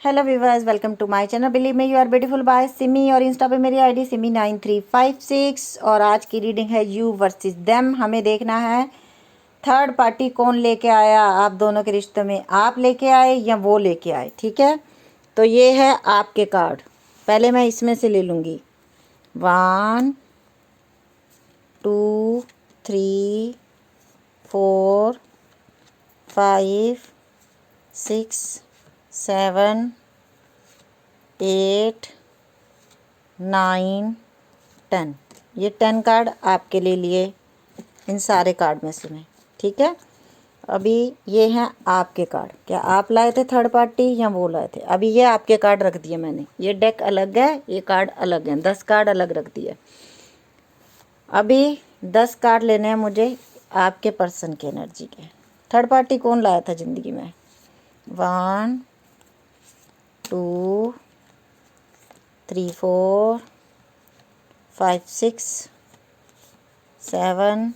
Hello viewers, welcome to my channel believe me you are beautiful by Simi. और Insta पे मेरी ID Simi 9356। और आज की रीडिंग है यू वर्सेस देम। हमें देखना है थर्ड पार्टी कौन लेके आया आप दोनों के रिश्ते में, आप लेके आए या वो लेके आए। ठीक है, तो ये है आपके कार्ड। पहले मैं इसमें से ले लूँगी 1 2 3 4 5 6 7 8 9 10। ये 10 कार्ड आपके लिए लिए इन सारे कार्ड में से मैं। ठीक है, अभी ये हैं आपके कार्ड। क्या आप लाए थे थर्ड पार्टी या वो लाए थे? अभी ये आपके कार्ड रख दिए मैंने। ये डेक अलग है, ये कार्ड अलग है, 10 कार्ड अलग रख दिए। अभी 10 कार्ड लेने हैं मुझे आपके पर्सन की एनर्जी के। थर्ड पार्टी कौन लाया था ज़िंदगी में? 1 2 3 4 5 6 7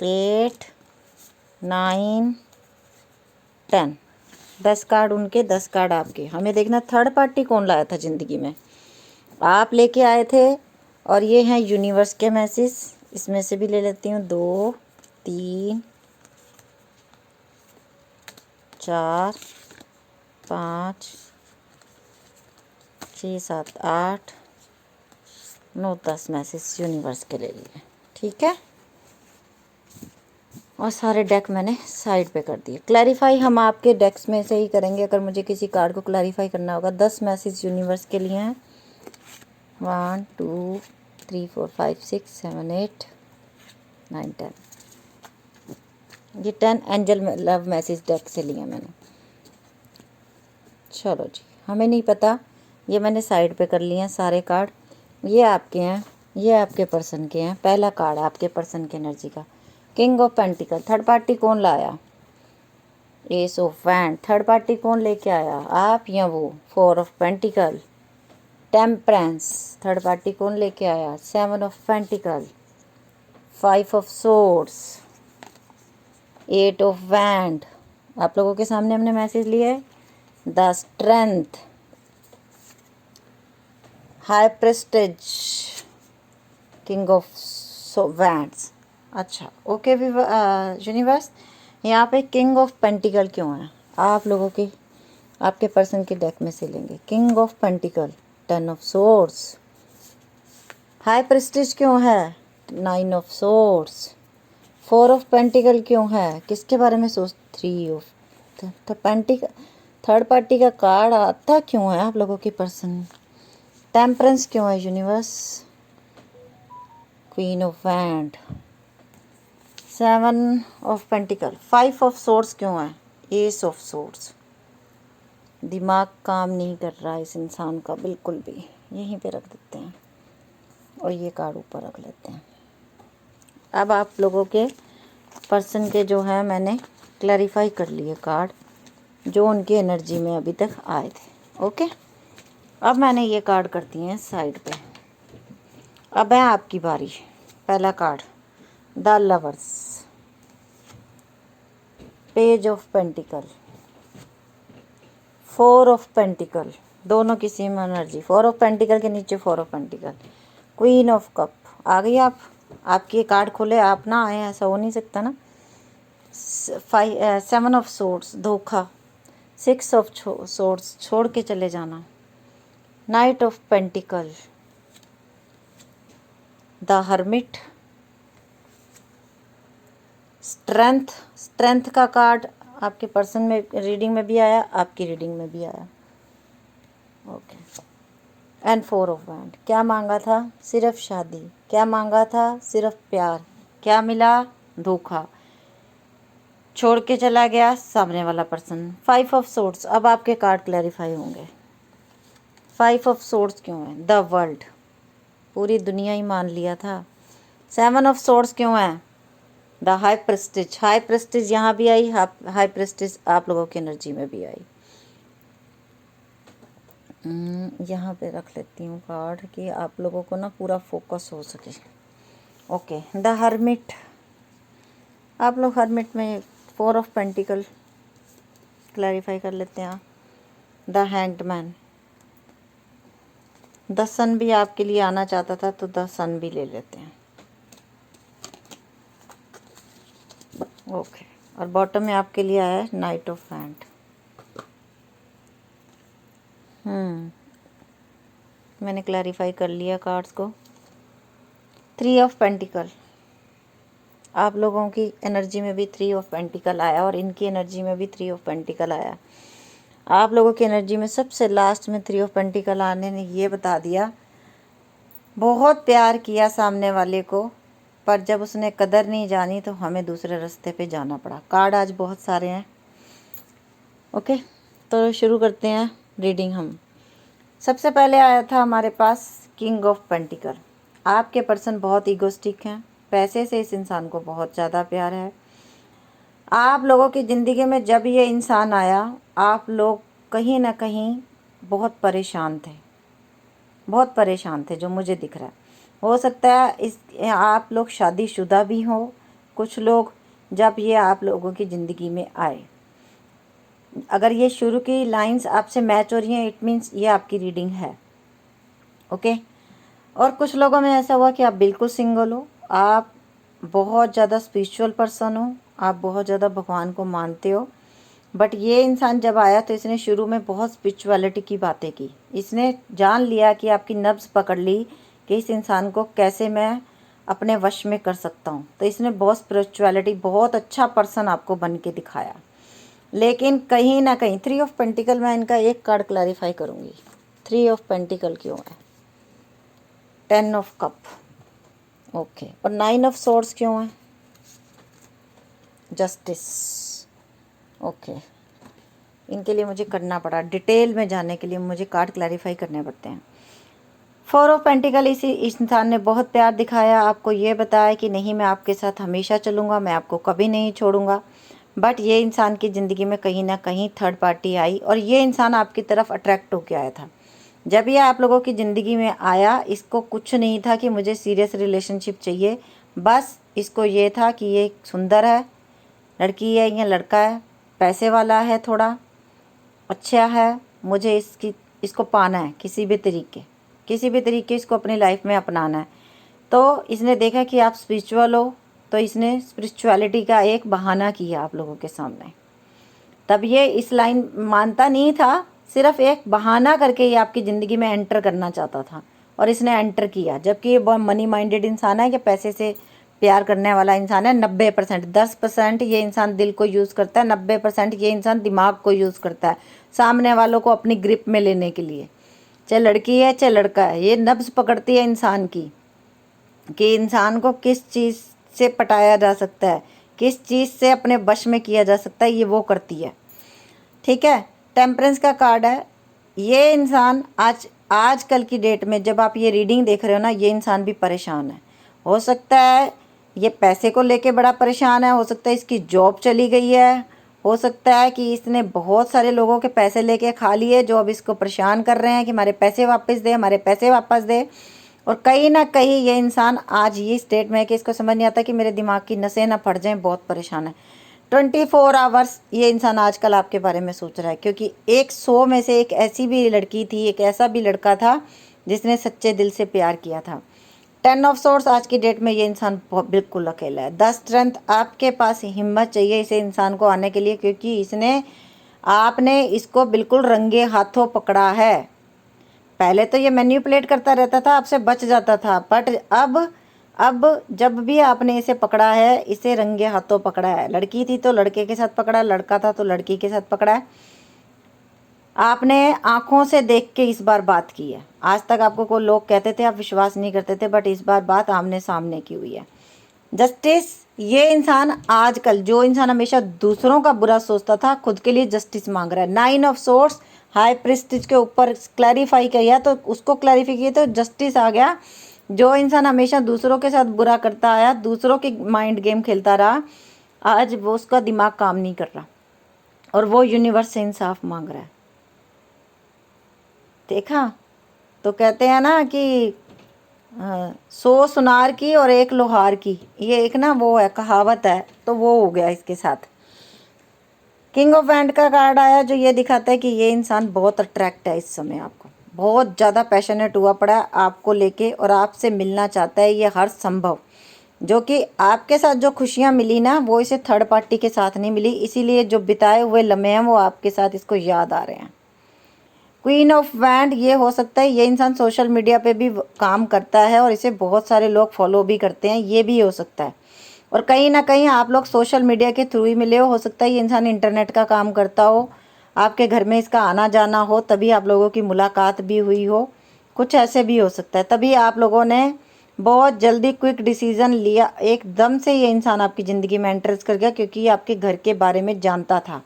8 9 10। 10 कार्ड उनके, 10 कार्ड आपके। हमें देखना थर्ड पार्टी कौन लाया था ज़िंदगी में। आप लेके आए थे। और ये हैं यूनिवर्स के मैसेज। इसमें से भी ले लेती हूँ 2 3 4 5 6 7 8 9 10 मैसेज यूनिवर्स के ले लिए। ठीक है, और सारे डेक मैंने साइड पे कर दिए। क्लैरिफाई हम आपके डेक्स में से ही करेंगे। अगर मुझे किसी कार्ड को क्लैरिफाई करना होगा। 10 मैसेज यूनिवर्स के लिए हैं। 1 2 3 4 5 6 7 8 9 10। ये 10 एंजल लव मैसेज डेक से लिए मैंने। चलो जी, हमें नहीं पता, ये मैंने साइड पे कर लिए हैं सारे कार्ड। ये आपके हैं, ये आपके पर्सन के हैं। पहला कार्ड आपके पर्सन की एनर्जी का, king of pentacle. Third party कौन लाया? S of wand. Third party कौन लेके आया, आप या वो? 4 of pentacle. Temperance. Third party कौन लेके आया? 7 of pentacle. 5 of swords. 8 of wand. आप लोगों के सामने हमने मैसेज लिया है the strength, high prestige, king of wands. अच्छा ओके यूनिवर्स, यहाँ पे किंग ऑफ पेंटिकल क्यों है? आप लोगों के, आपके पर्सन के डेक में से लेंगे। King of pentacle, 10 of swords. High Prestige क्यों है? 9 ऑफ सोर्ड्स। 4 ऑफ पेंटिकल क्यों है? किसके बारे में सोच? 3 ऑफ पेंटिकल। थर्ड पार्टी का कार्ड आता क्यों है आप लोगों के पर्सन? टेम्परेंस क्यों है universe? Queen of wand. 7 of pentacle. 5 of swords क्यों है? S of swords. दिमाग काम नहीं कर रहा है इस इंसान का बिल्कुल भी। यहीं पे रख देते हैं और ये कार्ड ऊपर रख लेते हैं। अब आप लोगों के पर्सन के जो है मैंने क्लैरिफाई कर लिए कार्ड जो उनकी एनर्जी में अभी तक आए थे। ओके, अब मैंने ये कार्ड कर दिए हैं साइड पे। अब है आपकी बारी। पहला card the lovers, page of pentacle, 4 of pentacle. दोनों की सेम एनर्जी। 4 ऑफ पेंटिकल के नीचे 4 of pentacle. Queen of cup. आ गई आप, आपके कार्ड खोले आप ना आए, ऐसा हो नहीं सकता ना। 7 ऑफ सोर्ड्स, धोखा। 6 ऑफ सोर्ड्स, छोड़ के चले जाना। Night of pentacle, the hermit. Strength, strength का कार्ड आपके पर्सन में रीडिंग में भी आया, आपकी रीडिंग में भी आया। Okay, and 4 of wand. क्या मांगा था? सिर्फ शादी। क्या मांगा था? सिर्फ प्यार। क्या मिला? धोखा। छोड़ के चला गया सामने वाला पर्सन। 5 of swords. अब आपके कार्ड क्लैरिफाई होंगे। 5 ऑफ सोर्ड्स क्यों है? द वर्ल्ड, पूरी दुनिया ही मान लिया था। 7 ऑफ सोर्ड्स क्यों है? The high prestige. High prestige यहाँ भी आई, हाई प्रेस्टिज आप लोगों की एनर्जी में भी आई। यहाँ पे रख लेती हूँ कार्ड कि आप लोगों को ना पूरा फोकस हो सके। Okay, the hermit. आप लोग हर्मिट में 4 ऑफ पेंटिकल, क्लैरिफाई कर लेते हैं। द हैंग्ड मैन, द सन भी आपके लिए आना चाहता था तो द सन भी ले लेते हैं। ओके, और बॉटम में आपके लिए आया है नाइट ऑफ वैंड। मैंने क्लैरिफाई कर लिया कार्ड्स को। 3 ऑफ पेंटिकल, आप लोगों की एनर्जी में भी 3 ऑफ पेंटिकल आया और इनकी एनर्जी में भी 3 ऑफ पेंटिकल आया। आप लोगों की एनर्जी में सबसे लास्ट में 3 ऑफ पेंटिकल आने ने ये बता दिया, बहुत प्यार किया सामने वाले को, पर जब उसने कदर नहीं जानी तो हमें दूसरे रास्ते पे जाना पड़ा। कार्ड आज बहुत सारे हैं। ओके, तो शुरू करते हैं रीडिंग। हम सबसे पहले आया था हमारे पास किंग ऑफ पेंटिकल। आपके पर्सन बहुत ईगोस्टिक हैं, पैसे से इस इंसान को बहुत ज़्यादा प्यार है। आप लोगों की ज़िंदगी में जब ये इंसान आया, आप लोग कहीं ना कहीं बहुत परेशान थे, बहुत परेशान थे, जो मुझे दिख रहा है। हो सकता है इस आप लोग शादीशुदा भी हो, कुछ लोग, जब ये आप लोगों की ज़िंदगी में आए। अगर ये शुरू की लाइंस आपसे मैच हो रही हैं, इट मीन्स ये आपकी रीडिंग है। ओके, और कुछ लोगों में ऐसा हुआ कि आप बिल्कुल सिंगल हो, आप बहुत ज़्यादा स्पिरिचुअल पर्सन हो, आप बहुत ज़्यादा भगवान को मानते हो, बट ये इंसान जब आया तो इसने शुरू में बहुत स्पिरिचुअलिटी की बातें की। इसने जान लिया कि आपकी नब्ज़ पकड़ ली कि इस इंसान को कैसे मैं अपने वश में कर सकता हूँ, तो इसने बहुत स्पिरिचुअलिटी, बहुत अच्छा पर्सन आपको बन के दिखाया। लेकिन कहीं ना कहीं 3 ऑफ पेंटिकल, मैं इनका एक कार्ड क्लैरिफाई करूँगी। 3 ऑफ पेंटिकल क्यों है? 10 ऑफ कप, ओके, और 9 ऑफ सोर्ड्स क्यों है? Justice, okay. इनके लिए मुझे करना पड़ा, डिटेल में जाने के लिए मुझे कार्ड क्लैरिफाई करने पड़ते हैं। 4 ऑफ पेंटिकल, इसी इंसान ने बहुत प्यार दिखाया, आपको ये बताया कि नहीं मैं आपके साथ हमेशा चलूँगा, मैं आपको कभी नहीं छोड़ूंगा। बट ये इंसान की ज़िंदगी में कहीं ना कहीं थर्ड पार्टी आई और ये इंसान आपकी तरफ अट्रैक्ट होकर आया था। जब ये आप लोगों की ज़िंदगी में आया, इसको कुछ नहीं था कि मुझे सीरियस रिलेशनशिप चाहिए, बस इसको ये था कि ये सुंदर है, लड़की है या लड़का है, पैसे वाला है, थोड़ा अच्छा है, मुझे इसको पाना है किसी भी तरीके इसको अपनी लाइफ में अपनाना है। तो इसने देखा कि आप स्पिरिचुअल हो, तो इसने स्पिरिचुअलिटी का एक बहाना किया आप लोगों के सामने। तब ये इस लाइन मानता नहीं था, सिर्फ एक बहाना करके ये आपकी ज़िंदगी में एंटर करना चाहता था और इसने एंटर किया। जबकि ये बहुत मनी माइंडेड इंसान है, कि पैसे से प्यार करने वाला इंसान है। 90%, 10% ये इंसान दिल को यूज़ करता है, 90% ये इंसान दिमाग को यूज़ करता है सामने वालों को अपनी ग्रिप में लेने के लिए। चाहे लड़की है चाहे लड़का है, ये नब्ज़ पकड़ती है इंसान की, कि इंसान को किस चीज़ से पटाया जा सकता है, किस चीज़ से अपने वश में किया जा सकता है, ये वो करती है। ठीक है, टेम्परेंस का कार्ड है। ये इंसान आजकल की डेट में जब आप ये रीडिंग देख रहे हो ना, ये इंसान भी परेशान है। हो सकता है ये पैसे को लेके बड़ा परेशान है, हो सकता है इसकी जॉब चली गई है, हो सकता है कि इसने बहुत सारे लोगों के पैसे लेके खा लिए जो अब इसको परेशान कर रहे हैं कि हमारे पैसे वापस दे, हमारे पैसे वापस दे। और कहीं ना कहीं ये इंसान आज ये स्टेट में है कि इसको समझ नहीं आता कि मेरे दिमाग की नसें ना फट जाएं, बहुत परेशान है। 24 आवर्स ये इंसान आजकल आपके बारे में सोच रहा है, क्योंकि 100 में से एक ऐसी भी लड़की थी, एक ऐसा भी लड़का था जिसने सच्चे दिल से प्यार किया था। 10 ऑफ सोर्स, आज की डेट में ये इंसान बिल्कुल अकेला है। 10 स्ट्रेंथ, आपके पास हिम्मत चाहिए इसे इंसान को आने के लिए, क्योंकि आपने इसको बिल्कुल रंगे हाथों पकड़ा है। पहले तो ये मैनिपुलेट करता रहता था, आपसे बच जाता था, बट अब जब भी आपने इसे पकड़ा है, इसे रंगे हाथों पकड़ा है। लड़की थी तो लड़के के साथ पकड़ा, लड़का था तो लड़की के साथ पकड़ा है। आपने आंखों से देख के इस बार बात की है। आज तक आपको कोई लोग कहते थे, आप विश्वास नहीं करते थे, बट इस बार बात आमने सामने की हुई है। जस्टिस, ये इंसान आजकल, जो इंसान हमेशा दूसरों का बुरा सोचता था, खुद के लिए जस्टिस मांग रहा है। 9 ऑफ सोर्स, हाई प्रेस्टीज के ऊपर क्लैरिफाई किया तो उसको क्लैरिफाई किया तो जस्टिस आ गया। जो इंसान हमेशा दूसरों के साथ बुरा करता आया, दूसरों के माइंड गेम खेलता रहा, आज वो उसका दिमाग काम नहीं कर रहा और वो यूनिवर्स से इंसाफ मांग रहा है। देखा, तो कहते हैं ना कि 100 सुनार की और 1 लोहार की, ये एक ना वो है, कहावत है, तो वो हो गया इसके साथ। किंग ऑफ वैंड का कार्ड आया जो ये दिखाता है कि ये इंसान बहुत अट्रैक्ट है इस समय आपको, बहुत ज़्यादा पैशनेट हुआ पड़ा है आपको लेके और आपसे मिलना चाहता है। ये हर संभव, जो कि आपके साथ जो खुशियाँ मिली ना वो इसे थर्ड पार्टी के साथ नहीं मिली, इसीलिए जो बिताए हुए लम्हे हैं वो आपके साथ इसको याद आ रहे हैं। क्वीन ऑफ वैंड, ये हो सकता है ये इंसान सोशल मीडिया पे भी काम करता है और इसे बहुत सारे लोग फॉलो भी करते हैं, ये भी हो सकता है। और कहीं ना कहीं आप लोग सोशल मीडिया के थ्रू ही मिले हो सकता है ये इंसान इंटरनेट का काम करता हो, आपके घर में इसका आना जाना हो, तभी आप लोगों की मुलाकात भी हुई हो, कुछ ऐसे भी हो सकता है। तभी आप लोगों ने बहुत जल्दी क्विक डिसीजन लिया, एकदम से ये इंसान आपकी ज़िंदगी में एंटर्स कर गया, क्योंकि ये आपके घर के बारे में जानता था।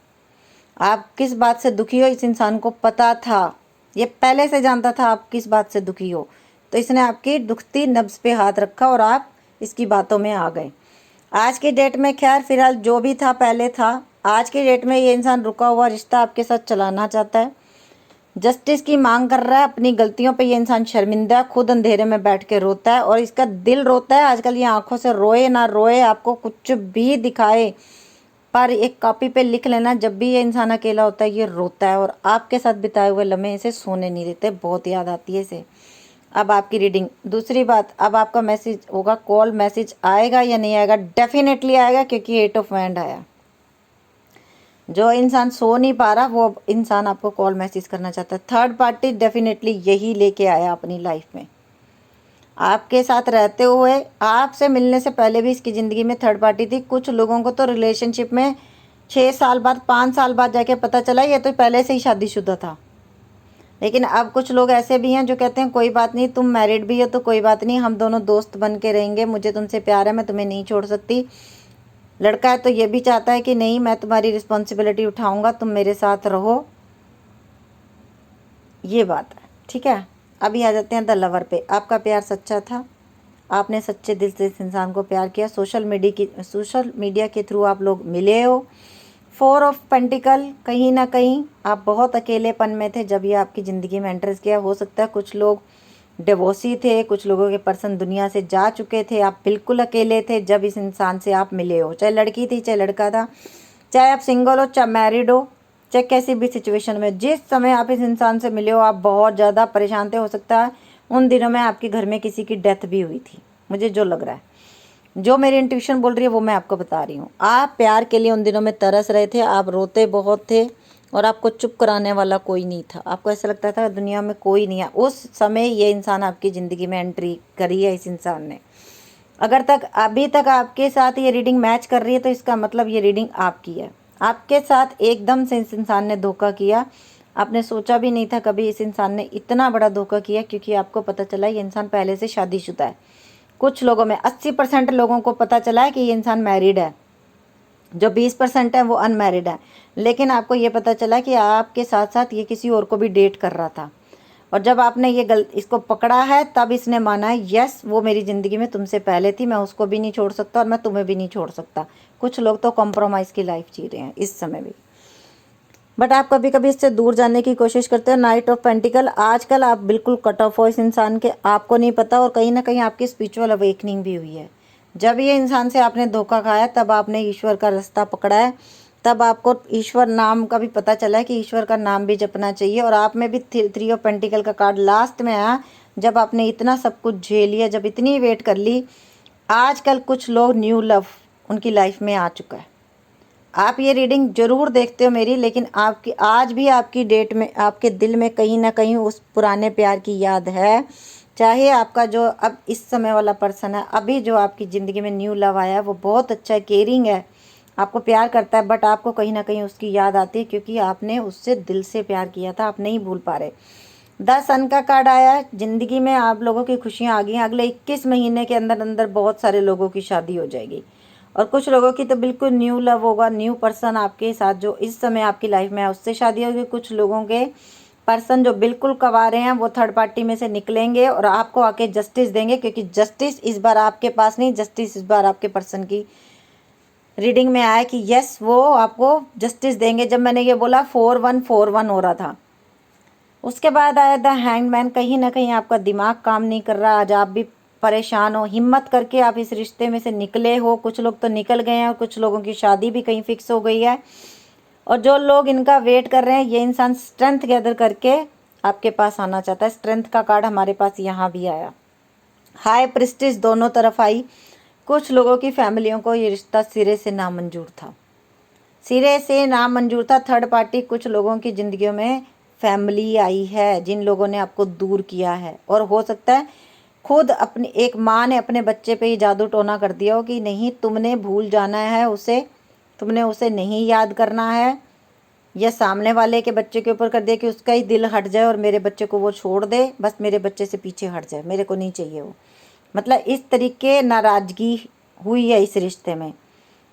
आप किस बात से दुखी हो इस इंसान को पता था, ये पहले से जानता था आप किस बात से दुखी हो, तो इसने आपकी दुखती नब्ज पे हाथ रखा और आप इसकी बातों में आ गए। आज की डेट में खैर फिलहाल जो भी था पहले था, आज की डेट में ये इंसान रुका हुआ रिश्ता आपके साथ चलाना चाहता है, जस्टिस की मांग कर रहा है। अपनी गलतियों पे ये इंसान शर्मिंदा है, खुद अंधेरे में बैठ के रोता है और इसका दिल रोता है। आजकल ये आंखों से रोए ना रोए, आपको कुछ भी दिखाए, पर एक कॉपी पे लिख लेना, जब भी ये इंसान अकेला होता है ये रोता है और आपके साथ बिताए हुए लम्हे इसे सोने नहीं देते, बहुत याद आती है इसे। अब आपकी रीडिंग, दूसरी बात, अब आपका मैसेज होगा, कॉल मैसेज आएगा या नहीं आएगा? डेफिनेटली आएगा, क्योंकि 8 ऑफ वैंड आया। जो इंसान सो नहीं पा रहा वो इंसान आपको कॉल मैसेज करना चाहता है। थर्ड पार्टी डेफिनेटली यही लेके आया अपनी लाइफ में, आपके साथ रहते हुए, आपसे मिलने से पहले भी इसकी ज़िंदगी में थर्ड पार्टी थी। कुछ लोगों को तो रिलेशनशिप में 6 साल बाद 5 साल बाद जाके पता चला ये तो पहले से ही शादीशुदा था। लेकिन अब कुछ लोग ऐसे भी हैं जो कहते हैं कोई बात नहीं, तुम मैरिड भी हो तो कोई बात नहीं, हम दोनों दोस्त बन के रहेंगे, मुझे तुमसे प्यार है, मैं तुम्हें नहीं छोड़ सकती। लड़का है तो ये भी चाहता है कि नहीं, मैं तुम्हारी रिस्पॉन्सिबिलिटी उठाऊंगा, तुम मेरे साथ रहो, ये बात है, ठीक है। अभी आ जाते हैं द लवर पे। आपका प्यार सच्चा था, आपने सच्चे दिल से इस इंसान को प्यार किया, सोशल मीडिया के थ्रू आप लोग मिले हो। 4 ऑफ पेंटिकल, कहीं ना कहीं आप बहुत अकेलेपन में थे जब ये आपकी ज़िंदगी में एंटर किया। हो सकता है कुछ लोग डिवोर्सी थे, कुछ लोगों के पर्सन दुनिया से जा चुके थे, आप बिल्कुल अकेले थे जब इस इंसान से आप मिले हो। चाहे लड़की थी चाहे लड़का था, चाहे आप सिंगल हो चाहे मैरिड हो, चाहे कैसी भी सिचुएशन में, जिस समय आप इस इंसान से मिले हो आप बहुत ज़्यादा परेशान थे। हो सकता है उन दिनों में आपके घर में किसी की डेथ भी हुई थी, मुझे जो लग रहा है, जो मेरी इंट्यूशन बोल रही है वो मैं आपको बता रही हूँ। आप प्यार के लिए उन दिनों में तरस रहे थे, आप रोते बहुत थे और आपको चुप कराने वाला कोई नहीं था, आपको ऐसा लगता था दुनिया में कोई नहीं है। उस समय ये इंसान आपकी ज़िंदगी में एंट्री करी है इस इंसान ने। अगर तक अभी तक आपके साथ ये रीडिंग मैच कर रही है तो इसका मतलब ये रीडिंग आपकी है। आपके साथ एकदम से इस इंसान ने धोखा किया, आपने सोचा भी नहीं था कभी इस इंसान ने इतना बड़ा धोखा किया, क्योंकि आपको पता चला ये इंसान पहले से शादीशुदा है। कुछ लोगों में 80% लोगों को पता चला है कि ये इंसान मैरिड है, जो 20% है वो अनमैरिड है। लेकिन आपको ये पता चला कि आपके साथ साथ ये किसी और को भी डेट कर रहा था, और जब आपने ये इसको पकड़ा है तब इसने माना है यस वो मेरी ज़िंदगी में तुमसे पहले थी, मैं उसको भी नहीं छोड़ सकता और मैं तुम्हें भी नहीं छोड़ सकता। कुछ लोग तो कॉम्प्रोमाइज़ की लाइफ जी रहे हैं इस समय भी, बट आप कभी कभी इससे दूर जाने की कोशिश करते हो। नाइट ऑफ पेंटिकल, आजकल आप बिल्कुल कट ऑफ हो इस इंसान के, आपको नहीं पता, और कहीं ना कहीं आपकी स्पिरिचुअल अवेकनिंग भी हुई है। जब ये इंसान से आपने धोखा खाया तब आपने ईश्वर का रास्ता पकड़ा है, तब आपको ईश्वर नाम का भी पता चला है कि ईश्वर का नाम भी जपना चाहिए। और आप में भी 3 ऑफ पेंटिकल का कार्ड लास्ट में आया, जब आपने इतना सब कुछ झेल लिया, जब इतनी वेट कर ली। आजकल कुछ लोग न्यू लव उनकी लाइफ में आ चुका है। आप ये रीडिंग ज़रूर देखते हो मेरी, लेकिन आपकी आज भी आपकी डेट में आपके दिल में कहीं ना कहीं उस पुराने प्यार की याद है। चाहे आपका जो अब इस समय वाला पर्सन है, अभी जो आपकी ज़िंदगी में न्यू लव आया है वो बहुत अच्छा है, केयरिंग है, आपको प्यार करता है, बट आपको कहीं ना कहीं उसकी याद आती है, क्योंकि आपने उससे दिल से प्यार किया था, आप नहीं भूल पा रहे। 10 सन का कार्ड आया है, ज़िंदगी में आप लोगों की खुशियाँ आ गई हैं। अगले 21 महीने के अंदर अंदर बहुत सारे लोगों की शादी हो जाएगी, और कुछ लोगों की तो बिल्कुल न्यू लव होगा, न्यू पर्सन आपके साथ जो इस समय आपकी लाइफ में है उससे शादी होगी। कुछ लोगों के पर्सन जो बिल्कुल कवारे हैं वो थर्ड पार्टी में से निकलेंगे और आपको आके जस्टिस देंगे, क्योंकि जस्टिस इस बार आपके पास नहीं, जस्टिस इस बार आपके पर्सन की रीडिंग में आया कि यस वो आपको जस्टिस देंगे। जब मैंने ये बोला 4141 हो रहा था, उसके बाद आया द हैंगमैन। कहीं ना कहीं आपका दिमाग काम नहीं कर रहा, आज आप भी परेशान हो, हिम्मत करके आप इस रिश्ते में से निकले हो। कुछ लोग तो निकल गए हैं और कुछ लोगों की शादी भी कहीं फिक्स हो गई है। और जो लोग इनका वेट कर रहे हैं, ये इंसान स्ट्रेंथ गैदर करके आपके पास आना चाहता है। स्ट्रेंथ का कार्ड हमारे पास यहाँ भी आया। हाई प्रिस्टिस दोनों तरफ आई। कुछ लोगों की फैमिलियों को ये रिश्ता सिरे से नामंजूर था, सिरे से नामंजूर था। थर्ड पार्टी कुछ लोगों की ज़िंदगियों में फैमिली आई है जिन लोगों ने आपको दूर किया है, और हो सकता है खुद अपनी एक माँ ने अपने बच्चे पे ही जादू टोना कर दिया हो कि नहीं तुमने भूल जाना है उसे, तुमने उसे नहीं याद करना है, या सामने वाले के बच्चे के ऊपर कर दिया कि उसका ही दिल हट जाए और मेरे बच्चे को वो छोड़ दे, बस मेरे बच्चे से पीछे हट जाए, मेरे को नहीं चाहिए वो। मतलब इस तरीके नाराज़गी हुई है इस रिश्ते में।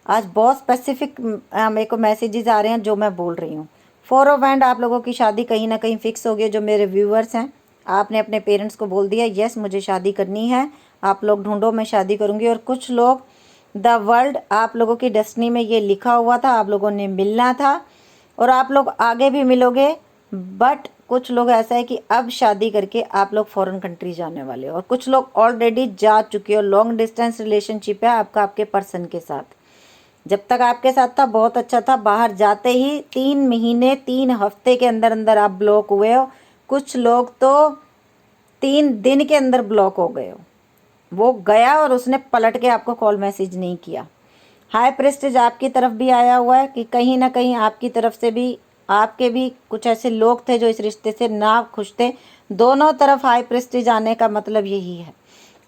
आज बहुत स्पेसिफिक मेरे को मैसेजेस आ रहे हैं जो मैं बोल रही हूँ। 4 ऑफ हैंड, आप लोगों की शादी कहीं ना कहीं फिक्स हो गई। जो मेरे व्यूअर्स हैं, आपने अपने पेरेंट्स को बोल दिया यस मुझे शादी करनी है, आप लोग ढूंढो मैं शादी करूँगी। और कुछ लोग द वर्ल्ड, आप लोगों की डेस्टिनी में ये लिखा हुआ था, आप लोगों ने मिलना था और आप लोग आगे भी मिलोगे। बट कुछ लोग ऐसा है कि अब शादी करके आप लोग फॉरेन कंट्री जाने वाले हो, और कुछ लोग ऑलरेडी जा चुके हो। लॉन्ग डिस्टेंस रिलेशनशिप है आपका आपके पर्सन के साथ। जब तक आपके साथ था बहुत अच्छा था, बाहर जाते ही 3 महीने 3 हफ्ते के अंदर अंदर आप ब्लॉक हुए हो। कुछ लोग तो 3 दिन के अंदर ब्लॉक हो गए हो। वो गया और उसने पलट के आपको कॉल मैसेज नहीं किया। हाई प्रेस्टीज आपकी तरफ भी आया हुआ है कि कहीं ना कहीं आपकी तरफ से भी, आपके भी कुछ ऐसे लोग थे जो इस रिश्ते से ना खुश थे। दोनों तरफ हाई प्रेस्टीज आने का मतलब यही है।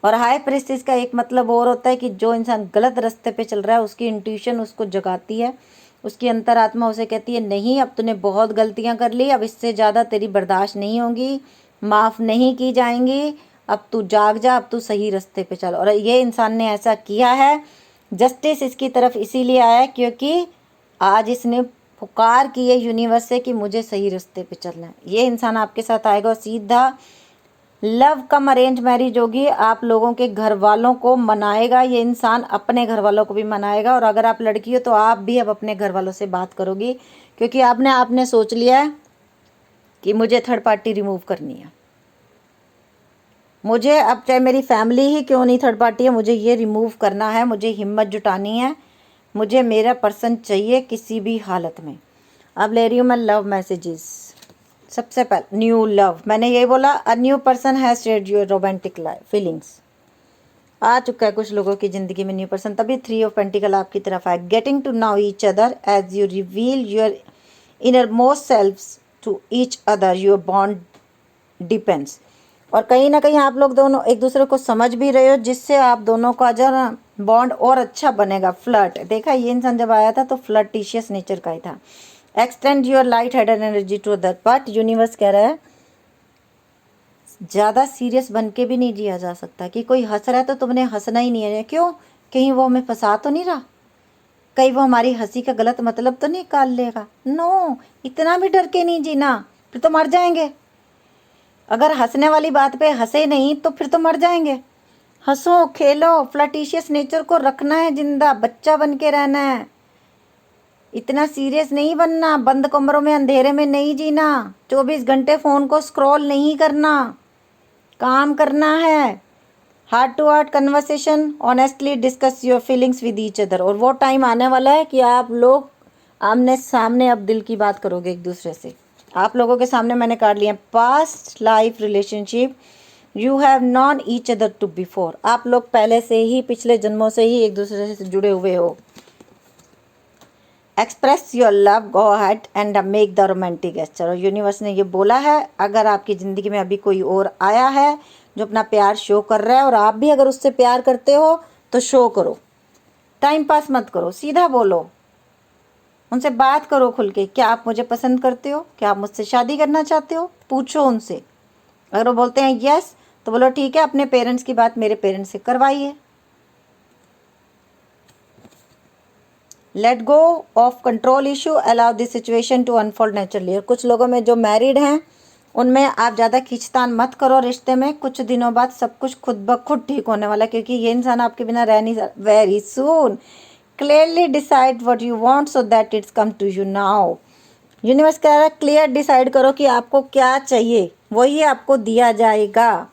और हाई प्रेस्टीज का एक मतलब और होता है कि जो इंसान गलत रास्ते पे चल रहा है उसकी इंट्यूशन उसको जगाती है, उसकी अंतरात्मा उसे कहती है नहीं अब तूने बहुत गलतियां कर ली, अब इससे ज़्यादा तेरी बर्दाश्त नहीं होगी, माफ़ नहीं की जाएंगी, अब तू जाग जा, अब तू सही रास्ते पे चल। और ये इंसान ने ऐसा किया है। जस्टिस इसकी तरफ इसीलिए आया है क्योंकि आज इसने पुकार की है यूनिवर्स से कि मुझे सही रास्ते पे चलना है। ये इंसान आपके साथ आएगा और सीधा लव कम अरेंज मैरिज होगी। आप लोगों के घर वालों को मनाएगा ये इंसान, अपने घर वालों को भी मनाएगा। और अगर आप लड़की हो तो आप भी अब अपने घर वालों से बात करोगी क्योंकि आपने सोच लिया है कि मुझे थर्ड पार्टी रिमूव करनी है। मुझे अब चाहे मेरी फैमिली ही क्यों नहीं थर्ड पार्टी है, मुझे ये रिमूव करना है, मुझे हिम्मत जुटानी है, मुझे मेरा पर्सन चाहिए किसी भी हालत में। अब ले रही हूँ मैं लव मैसेजेस। सबसे पहले न्यू लव, मैंने ये बोला a new person has shared your romantic feelings. आ चुका है कुछ लोगों की ज़िंदगी में न्यू पर्सन, तभी 3 ऑफ पेंटिकल आपकी तरफ आए। Getting to know each other as you reveal your innermost selves to each other, your bond depends. और कहीं ना कहीं आप लोग दोनों एक दूसरे को समझ भी रहे हो जिससे आप दोनों का जो ना बॉन्ड और अच्छा बनेगा। फ्लर्ट, देखा ये इंसान जब आया था तो फ्लर्टिशियस नेचर का ही था। Extend your light headed energy to other, but universe कह रहा है ज़्यादा सीरियस बन के भी नहीं जिया जा सकता कि कोई हंस रहा है तो तुमने हंसना ही नहीं है। क्यों? कहीं वो हमें फंसा तो नहीं रहा, कहीं वो हमारी हंसी का गलत मतलब तो नहीं निकाल लेगा। नो, इतना भी डर के नहीं जीना, फिर तो मर जाएंगे। अगर हंसने वाली बात पे हंसे नहीं तो फिर तो मर जाएंगे। हंसो खेलो, फ्लर्टिशियस नेचर को रखना है जिंदा, बच्चा बन के रहना है, इतना सीरियस नहीं बनना, बंद कमरों में अंधेरे में नहीं जीना, 24 घंटे फ़ोन को स्क्रॉल नहीं करना, काम करना है। Heart to heart conversation, honestly discuss your feelings with each other. और वो टाइम आने वाला है कि आप लोग आमने सामने अब दिल की बात करोगे एक दूसरे से। आप लोगों के सामने मैंने काट लिया past life relationship, you have known each other too before. आप लोग पहले से ही पिछले जन्मों से ही एक दूसरे से जुड़े हुए हो। Express your love, go ahead and make the romantic gesture. और यूनिवर्स ने ये बोला है अगर आपकी ज़िंदगी में अभी कोई और आया है जो अपना प्यार शो कर रहा है और आप भी अगर उससे प्यार करते हो तो शो करो, टाइम पास मत करो, सीधा बोलो, उनसे बात करो खुल के। क्या आप मुझे पसंद करते हो? क्या आप मुझसे शादी करना चाहते हो? पूछो उनसे। अगर वो बोलते हैं यस तो बोलो ठीक है, अपने पेरेंट्स की बात मेरे पेरेंट्स से करवाइए। Let go of control issue, allow this situation to unfold naturally. और कुछ लोगों में जो मैरिड हैं उनमें आप ज़्यादा खींचतान मत करो रिश्ते में, कुछ दिनों बाद सब कुछ खुद ब खुद ठीक होने वाला है क्योंकि ये इंसान आपके बिना रह नहीं सकता। Very soon clearly decide what you want so that it's come to you now. Universe कह रहा है क्लियर डिसाइड करो कि आपको क्या चाहिए, वही आपको दिया जाएगा।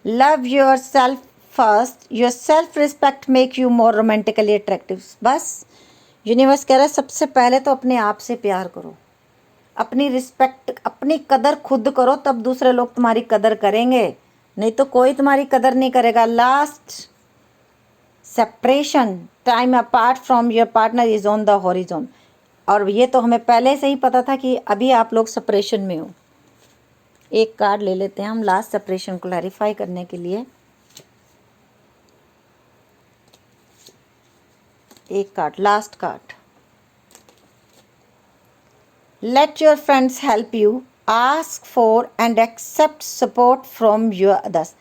Love your self first, your self respect make you more romantically attractive. बस यूनिवर्स कह रहा है सबसे पहले तो अपने आप से प्यार करो, अपनी रिस्पेक्ट, अपनी कदर खुद करो, तब दूसरे लोग तुम्हारी कदर करेंगे, नहीं तो कोई तुम्हारी कदर नहीं करेगा। Last separation, time apart from your partner is on the horizon. और ये तो हमें पहले से ही पता था कि अभी आप लोग सेपरेशन में हो। एक कार्ड ले लेते हैं हम लास्ट सेपरेशन को क्लैरिफाई करने के लिए। एक card, last card. Let your friends help you, ask for and accept support from your others.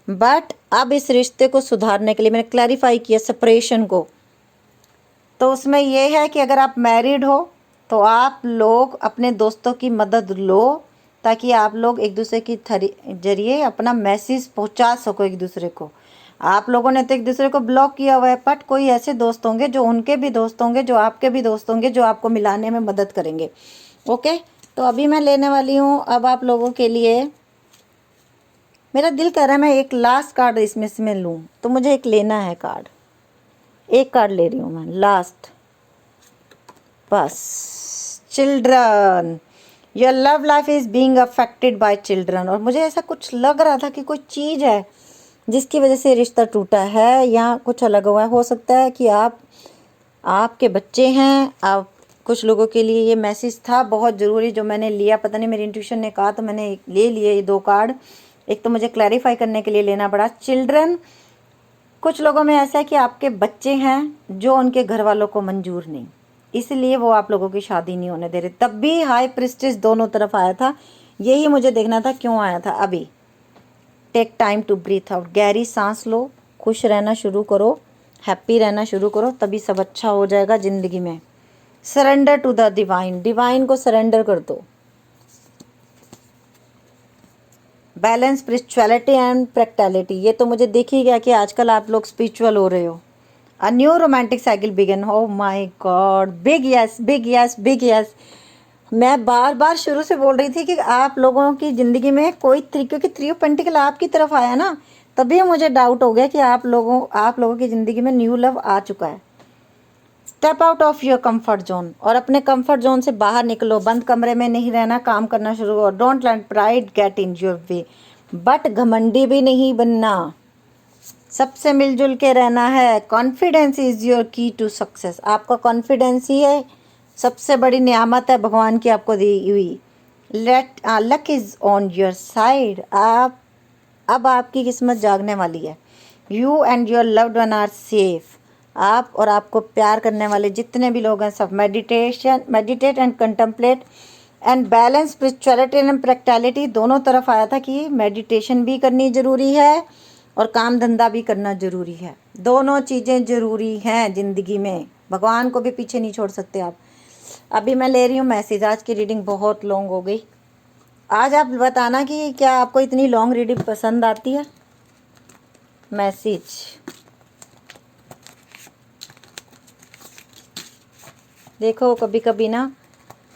But अब इस रिश्ते को सुधारने के लिए मैंने क्लैरिफाई किया सेपरेशन को, तो उसमें यह है कि अगर आप मैरिड हो तो आप लोग अपने दोस्तों की मदद लो, ताकि आप लोग एक दूसरे की जरिए अपना मैसेज पहुंचा सको एक दूसरे को। आप लोगों ने तो एक दूसरे को ब्लॉक किया हुआ है, बट कोई ऐसे दोस्त होंगे जो उनके भी दोस्त होंगे, जो आपके भी दोस्त होंगे, जो आपको मिलाने में मदद करेंगे। ओके, तो अभी मैं लेने वाली हूँ अब आप लोगों के लिए। मेरा दिल कह रहा है मैं एक लास्ट कार्ड इसमें से मैं लूँ, तो मुझे एक लेना है कार्ड। एक कार्ड ले रही हूँ मैं लास्ट, बस। Children, your love life is being affected by children. और मुझे ऐसा कुछ लग रहा था कि कोई चीज़ है जिसकी वजह से रिश्ता टूटा है या कुछ अलग हुआ है। हो सकता है कि आपके बच्चे हैं। आप कुछ लोगों के लिए ये मैसेज था बहुत ज़रूरी जो मैंने लिया, पता नहीं मेरी इंट्यूशन ने कहा तो मैंने ले लिए ये दो कार्ड। एक तो मुझे क्लैरिफाई करने के लिए लेना पड़ा। चिल्ड्रन, कुछ लोगों में ऐसा है कि आपके बच्चे हैं जो उनके घर वालों को मंजूर नहीं, इसलिए वो आप लोगों की शादी नहीं होने दे रहे। तब भी हाई प्रिस्टेस दोनों तरफ आया था, यही मुझे देखना था क्यों आया था। अभी take time to breathe out, गहरी सांस लो, खुश रहना शुरू करो, हैप्पी रहना शुरू करो, तभी सब अच्छा हो जाएगा ज़िंदगी में। Surrender to the divine, divine को सरेंडर कर दो। बैलेंस, स्पिरिचुअलिटी एंड प्रैक्टिकलिटी, ये तो मुझे दिख ही गया कि आजकल आप लोग स्पिरिचुअल हो रहे हो। A new romantic cycle begin. Oh my God, big yes, big yes, big yes. मैं बार बार शुरू से बोल रही थी कि आप लोगों की ज़िंदगी में कोई क्योंकि 3 ऑफ पेंटिकल आपकी तरफ आया ना, तभी मुझे डाउट हो गया कि आप लोगों की ज़िंदगी में न्यू लव आ चुका है। Step out of your comfort zone, और अपने कंफर्ट जोन से बाहर निकलो। बंद कमरे में नहीं रहना, काम करना शुरू करो। Don't let pride get in your way, but घमंडी भी नहीं बनना, सबसे मिलजुल के रहना है। कॉन्फिडेंस इज़ योर की टू सक्सेस, आपका कॉन्फिडेंस ही है सबसे बड़ी नियामत है भगवान की आपको दी हुई। Luck is on your side, अब आपकी किस्मत जागने वाली है। You and your loved one are safe, आप और आपको प्यार करने वाले जितने भी लोग हैं सब। Meditate and contemplate and balance, spirituality and practicality, दोनों तरफ आया था कि मेडिटेशन भी करनी ज़रूरी है और काम धंधा भी करना ज़रूरी है। दोनों चीज़ें ज़रूरी हैं ज़िंदगी में, भगवान को भी पीछे नहीं छोड़ सकते आप। अभी मैं ले रही हूँ मैसेज, आज की रीडिंग बहुत लॉन्ग हो गई। आज आप बताना कि क्या आपको इतनी लॉन्ग रीडिंग पसंद आती है। मैसेज, देखो कभी कभी ना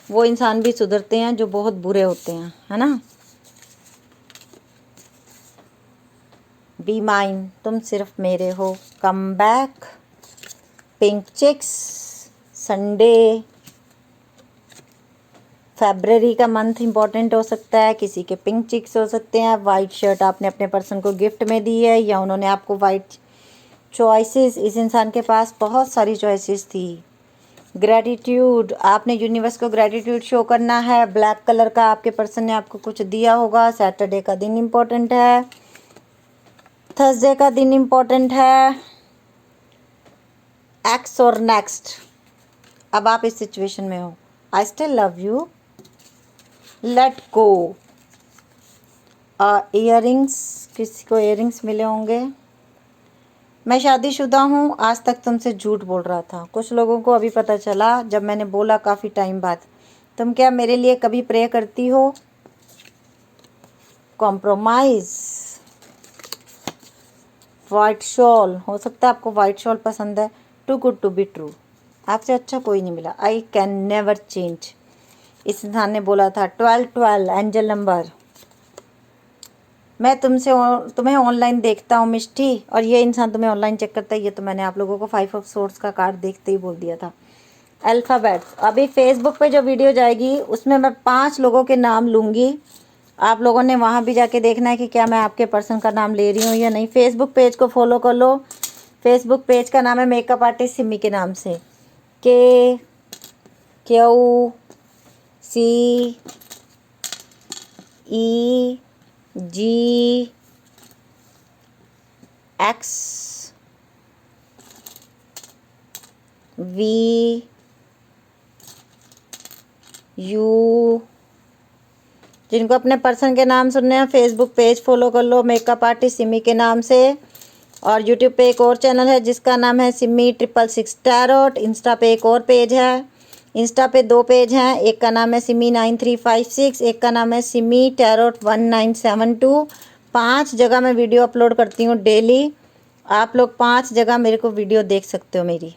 वो इंसान भी सुधरते हैं जो बहुत बुरे होते हैं, है ना। बी माइन, तुम सिर्फ मेरे हो। Come back, pink chicks, Sunday, फरवरी का मंथ इंपॉर्टेंट हो सकता है, किसी के पिंक चिक्स हो सकते हैं। वाइट शर्ट आपने अपने पर्सन को गिफ्ट में दी है या उन्होंने आपको वाइट चॉइसेस, इस इंसान के पास बहुत सारी चॉइसेस थी। ग्रैटिट्यूड, आपने यूनिवर्स को ग्रैटिट्यूड शो करना है। ब्लैक कलर का आपके पर्सन ने आपको कुछ दिया होगा। सैटरडे का दिन इम्पोर्टेंट है, थर्सडे का दिन इम्पोर्टेंट है। एक्स और नेक्स्ट, अब आप इस सिचुएशन में हो। I still love you, let go. Earrings, किसी को इयररिंग्स मिले होंगे। मैं शादीशुदा हूँ, आज तक तुमसे झूठ बोल रहा था। कुछ लोगों को अभी पता चला जब मैंने बोला काफ़ी टाइम बाद। तुम क्या मेरे लिए कभी प्रे करती हो। कॉम्प्रोमाइज़, वाइट शॉल, हो सकता है आपको वाइट शॉल पसंद है। Too good to be true, आपसे अच्छा कोई नहीं मिला। आई कैन नेवर चेंज, इस इंसान ने बोला था। 1212 एंजल नंबर। मैं तुम्हें ऑनलाइन देखता हूँ मिष्टी, और ये इंसान तुम्हें ऑनलाइन चेक करता है। ये तो मैंने आप लोगों को 5 ऑफ सोर्ड्स का कार्ड देखते ही बोल दिया था। अल्फ़ाबेट्स। अभी फेसबुक पे जो वीडियो जाएगी उसमें मैं 5 लोगों के नाम लूँगी। आप लोगों ने वहाँ भी जाके देखना है कि क्या मैं आपके पर्सन का नाम ले रही हूँ या नहीं। फेसबुक पेज को फॉलो कर लो। फेसबुक पेज का नाम है मेकअप आर्टिस्ट सिमी के नाम से। KUCEGXVU। जिनको अपने पर्सन के नाम सुनने हैं फेसबुक पेज फॉलो कर लो मेकअप आर्टिस्ट सिमी के नाम से। और यूट्यूब पे एक और चैनल है जिसका नाम है सिमी 666 टैरोट। इंस्टा पे एक और पेज है। इंस्टा पे 2 पेज हैं, एक का नाम है सिमी 9356, एक का नाम है सिमी टैरोट 1972। 5 जगह मैं वीडियो अपलोड करती हूँ डेली। आप लोग 5 जगह मेरे को वीडियो देख सकते हो मेरी।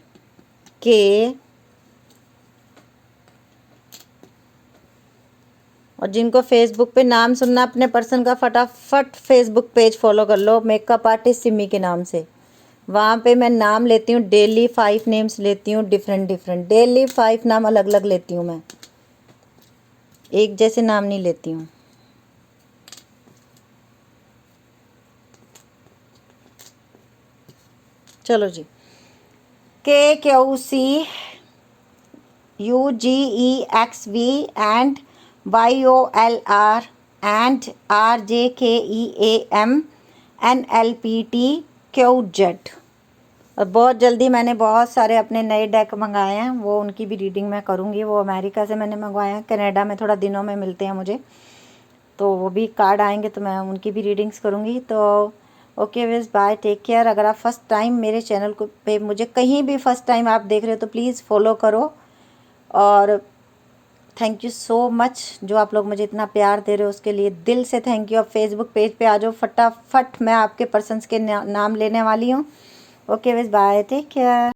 और जिनको फेसबुक पे नाम सुनना अपने पर्सन का, फटाफट फेसबुक पेज फॉलो कर लो मेकअप आर्टिस्ट सिमी के नाम से। वहाँ पे मैं नाम लेती हूँ डेली, 5 नेम्स लेती हूँ डिफरेंट डेली 5 नाम अलग अलग लेती हूँ मैं, एक जैसे नाम नहीं लेती हूँ। चलो जी। KQCUGEXV and YOLR and RJKEAMNLPTQZ। और बहुत जल्दी मैंने बहुत सारे अपने नए डेक मंगाए हैं, वो उनकी भी रीडिंग मैं करूँगी। वो अमेरिका से मैंने मंगवाए हैं, कनाडा में थोड़ा दिनों में मिलते हैं मुझे, तो वो भी कार्ड आएंगे तो मैं उनकी भी रीडिंग्स करूँगी। तो ओके विज, बाय, टेक केयर। अगर आप फर्स्ट टाइम मेरे चैनल को पे मुझे कहीं भी फर्स्ट टाइम आप देख रहे हो तो प्लीज़ फॉलो करो। और थैंक यू सो मच जो आप लोग मुझे इतना प्यार दे रहे हो, उसके लिए दिल से थैंक यू। अब फेसबुक पेज पे आ जाओ फटाफट, मैं आपके पर्सन्स के नाम लेने वाली हूँ। ओके विज, बाय, टेक केयर।